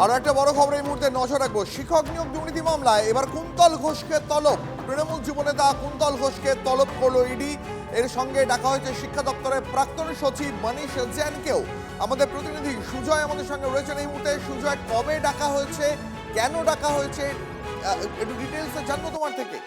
আর একটা বড় খবর এই মুহূর্তে নজর রাখবো। শিক্ষক নিয়োগ দুর্নীতি মামলায় এবার কুন্তল ঘোষকে তলব। তৃণমূল যুবনেতা কুন্তল ঘোষকে তলব করলো ইডি। এর সঙ্গে ডাকা হয়েছে শিক্ষা দপ্তরের প্রাক্তন সচিব মনীষ জৈনকেও। আমাদের প্রতিনিধি সুজয় আমাদের সঙ্গে রয়েছেন এই মুহূর্তে। সুজয়, কবে ডাকা হয়েছে, কেন ডাকা হয়েছে, একটু ডিটেলসে জানবো তোমার থেকে।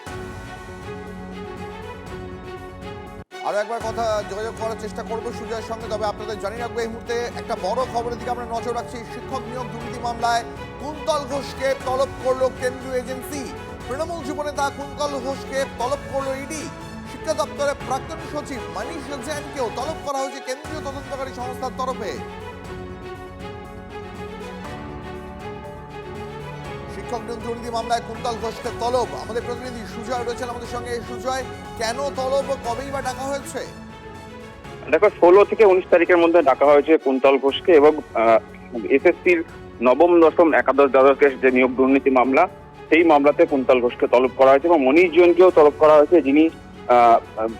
আরো একবার কথা যোগাযোগ করার চেষ্টা করবো সুজয়ের সঙ্গে। তবে আপনাদের জানিয়ে রাখবো এই মুহূর্তে একটা বড় খবরের দিকে আমরা নজর রাখছি। শিক্ষক নিয়োগ দুর্নীতি মামলায় কুন্তল ঘোষকে তলব করলো কেন্দ্রীয় এজেন্সি। তৃণমূল যুবনেতা কুন্তল ঘোষকে তলব করলো ইডি। শিক্ষা দপ্তরের প্রাক্তন সচিব মনীষ জৈনকেও তলব করা হয়েছে কেন্দ্রীয় তদন্তকারী সংস্থার তরফে। শিক্ষক নিয়োগ দুর্নীতি মামলায় কুন্তল ঘোষকে তলব। আমাদের প্রতিনিধি সুজয় রয়েছেন আমাদের সঙ্গে। সুজয়, কেন তলব, কবেই বা ডাকা হয়েছে? দেখো, 16 থেকে 19 তারিখের মধ্যে ডাকা হয়েছে কুন্তল ঘোষকে এবং এসএসসির নবম, দশম, একাদশ, দ্বাদশের যে নিয়োগ দুর্নীতি মামলা, সেই মামলাতে কুন্তল ঘোষকে তলব করা হয়েছে এবং মনীষ জৈনকেও তলব করা হয়েছে, যিনি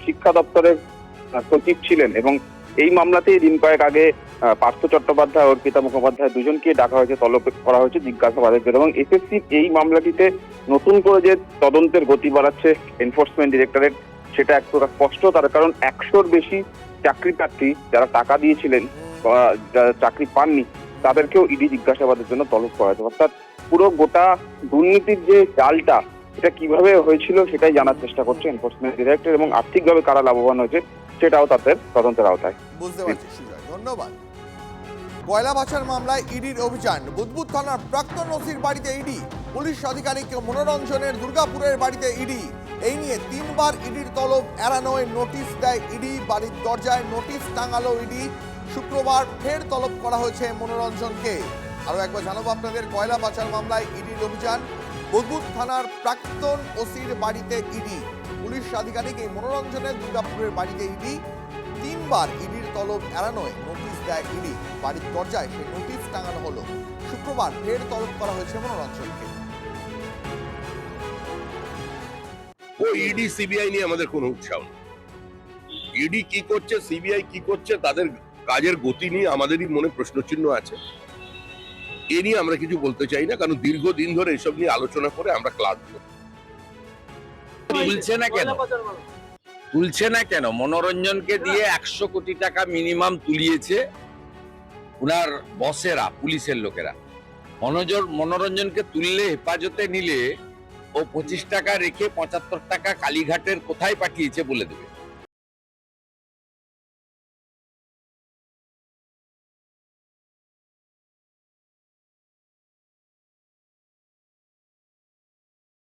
শিক্ষা দপ্তরের সচিব ছিলেন। এবং এই মামলাতেই দিন কয়েক আগে পার্থ চট্টোপাধ্যায়, অর্পিতা মুখোপাধ্যায় দুজনকে ডাকা হয়েছে, তলব করা হয়েছে জিজ্ঞাসাবাদের জন্য। এবং এসএসসি এই মামলাটিতে নতুন করে যে তদন্তের গতি বাড়াচ্ছে এনফোর্সমেন্ট ডিরেক্টরেট, সেটা এক প্রকার স্পষ্ট। তার কারণ 100-র বেশি চাকরি প্রার্থী যারা টাকা দিয়েছিলেন, যারা চাকরি পাননি, তাদেরকেও ইডি জিজ্ঞাসাবাদের জন্য তলব করা হয়েছে। অর্থাৎ পুরো গোটা দুর্নীতির যে জালটা, এটা কিভাবে হয়েছিল সেটাই জানার চেষ্টা করছে এনফোর্সমেন্ট ডিরেক্টর, এবং আর্থিকভাবে কারা লাভবান হয়েছে সেটাও তাদের তদন্তের আওতায়। বুঝতে পারছি সুজয়, ধন্যবাদ। কয়লা পাচার মামলায় ইডির অভিযান। বুদবুদ থানার প্রাক্তন ওসির বাড়িতে ইডি। পুলিশ আধিকারিক মনোরঞ্জনের দুর্গাপুরের বাড়িতে ইডি। এই নিয়ে 3বার ইডির তলব এড়ানোয় নোটিশ দেয় ইডি। বাড়ির দরজায় নোটিশ টাঙালো ইডি। শুক্রবার ফের তলব করা হয়েছে মনোরঞ্জনকে। আরো একবার জানাবো আপনাদের, কয়লা পাচার মামলায় ইডির অভিযান। বুদবুদ থানার প্রাক্তন ওসির বাড়িতে ইডি। পুলিশ আধিকারিক এই মনোরঞ্জনের দুর্গাপুরের বাড়িতে ইডি। 3বার ইডির তলব এড়ানোয় নোটিশ দেয় ইডি। বাড়ির দরজায় সেই নোটিশ টাঙানো হলো। শুক্রবার ফের তলব করা হয়েছে মনোরঞ্জনকে। ও ইডি সিবিআই নিয়ে আমাদের কোনো উৎসাহ নেই। ইডি কি করছে, সিবিআই কি করছে, তাদের কাজের গতি নিয়ে আমাদেরই মনে প্রশ্নচিহ্ন আছে। এ নিয়ে আমরা কিছু বলতে চাই না, কারণ দীর্ঘদিন ধরে এসব নিয়ে আলোচনা করে আমরা ক্লান্ত। তুলছে না কেন? মনোরঞ্জনকে দিয়ে 100 কোটি টাকা মিনিমাম তুলিয়েছে উনার বসেরা, পুলিশের লোকেরা। মনোরঞ্জনকে তুললে, হেফাজতে নিলে ও 25 টাকা রেখে 75 টাকা কালীঘাটের কোথায় পাঠিয়েছে বলে দেবে।